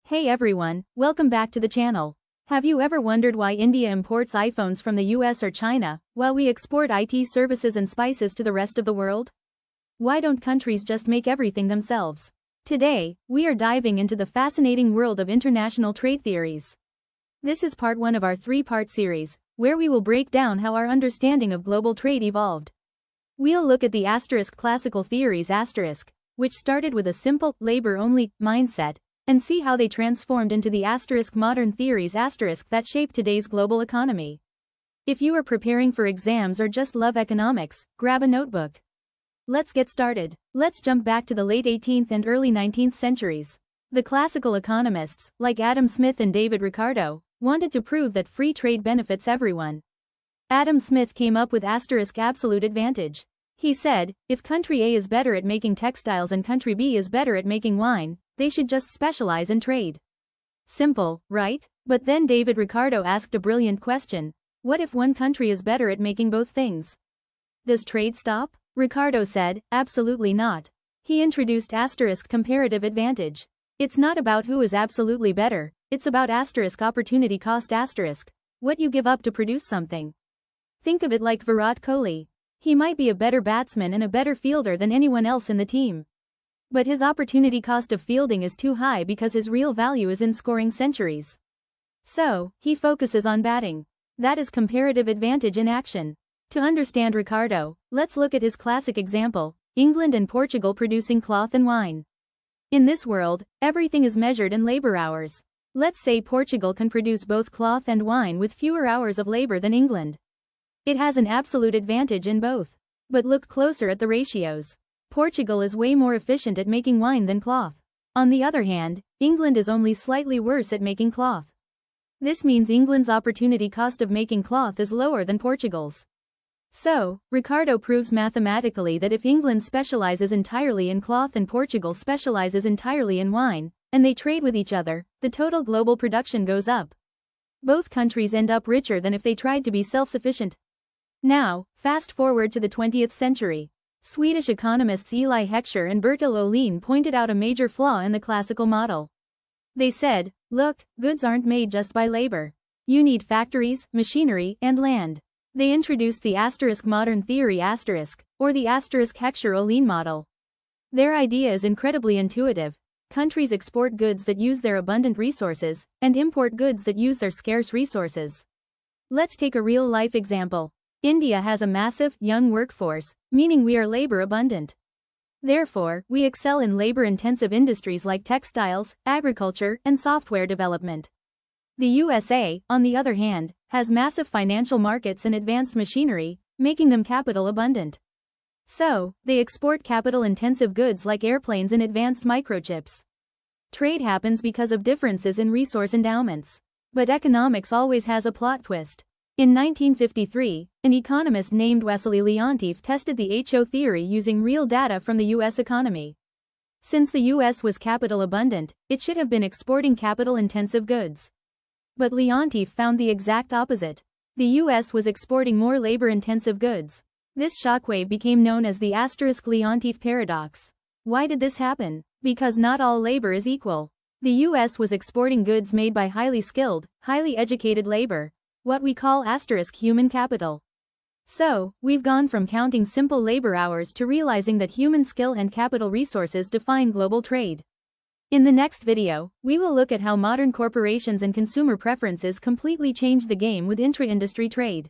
Hey everyone, welcome back to the channel. Have you ever wondered why India imports iPhones from the US or China, while we export IT services and spices to the rest of the world? Why don't countries just make everything themselves? Today, we are diving into the fascinating world of international trade theories. This is part 1 of our 3-part series, where we will break down how our understanding of global trade evolved. We'll look at the classical theories which started with a simple, labor-only mindset, and see how they transformed into the modern theories that shape today's global economy. If you are preparing for exams or just love economics, grab a notebook. Let's get started. Let's jump back to the late 18th and early 19th centuries. The classical economists, like Adam Smith and David Ricardo, wanted to prove that free trade benefits everyone. Adam Smith came up with absolute advantage. He said, if country A is better at making textiles and country B is better at making wine, they should just specialize in trade. Simple, right? But then David Ricardo asked a brilliant question. What if one country is better at making both things? Does trade stop? Ricardo said, absolutely not. He introduced comparative advantage. It's not about who is absolutely better, it's about opportunity cost what you give up to produce something. Think of it like Virat Kohli. He might be a better batsman and a better fielder than anyone else in the team. But his opportunity cost of fielding is too high because his real value is in scoring centuries. So, he focuses on batting. That is comparative advantage in action. To understand Ricardo, let's look at his classic example, England and Portugal producing cloth and wine. In this world, everything is measured in labor hours. Let's say Portugal can produce both cloth and wine with fewer hours of labor than England. It has an absolute advantage in both. But look closer at the ratios. Portugal is way more efficient at making wine than cloth. On the other hand, England is only slightly worse at making cloth. This means England's opportunity cost of making cloth is lower than Portugal's. So, Ricardo proves mathematically that if England specializes entirely in cloth and Portugal specializes entirely in wine, and they trade with each other, the total global production goes up. Both countries end up richer than if they tried to be self-sufficient. Now, fast forward to the 20th century. Swedish economists Eli Heckscher and Bertil Ohlin pointed out a major flaw in the classical model. They said, look, goods aren't made just by labor. You need factories, machinery, and land. They introduced the modern theory or the Heckscher-Ohlin model. Their idea is incredibly intuitive. Countries export goods that use their abundant resources, and import goods that use their scarce resources. Let's take a real-life example. India has a massive, young workforce, meaning we are labor abundant. Therefore, we excel in labor-intensive industries like textiles, agriculture, and software development. The USA, on the other hand, has massive financial markets and advanced machinery, making them capital abundant. So, they export capital-intensive goods like airplanes and advanced microchips. Trade happens because of differences in resource endowments. But economics always has a plot twist. In 1953, an economist named Wassily Leontief tested the HO theory using real data from the US economy. Since the US was capital abundant, it should have been exporting capital-intensive goods. But Leontief found the exact opposite. The US was exporting more labor-intensive goods. This shockwave became known as the Leontief paradox. Why did this happen? Because not all labor is equal. The US was exporting goods made by highly skilled, highly educated labor, what we call human capital. So, we've gone from counting simple labor hours to realizing that human skill and capital resources define global trade. In the next video, we will look at how modern corporations and consumer preferences completely changed the game with intra-industry trade.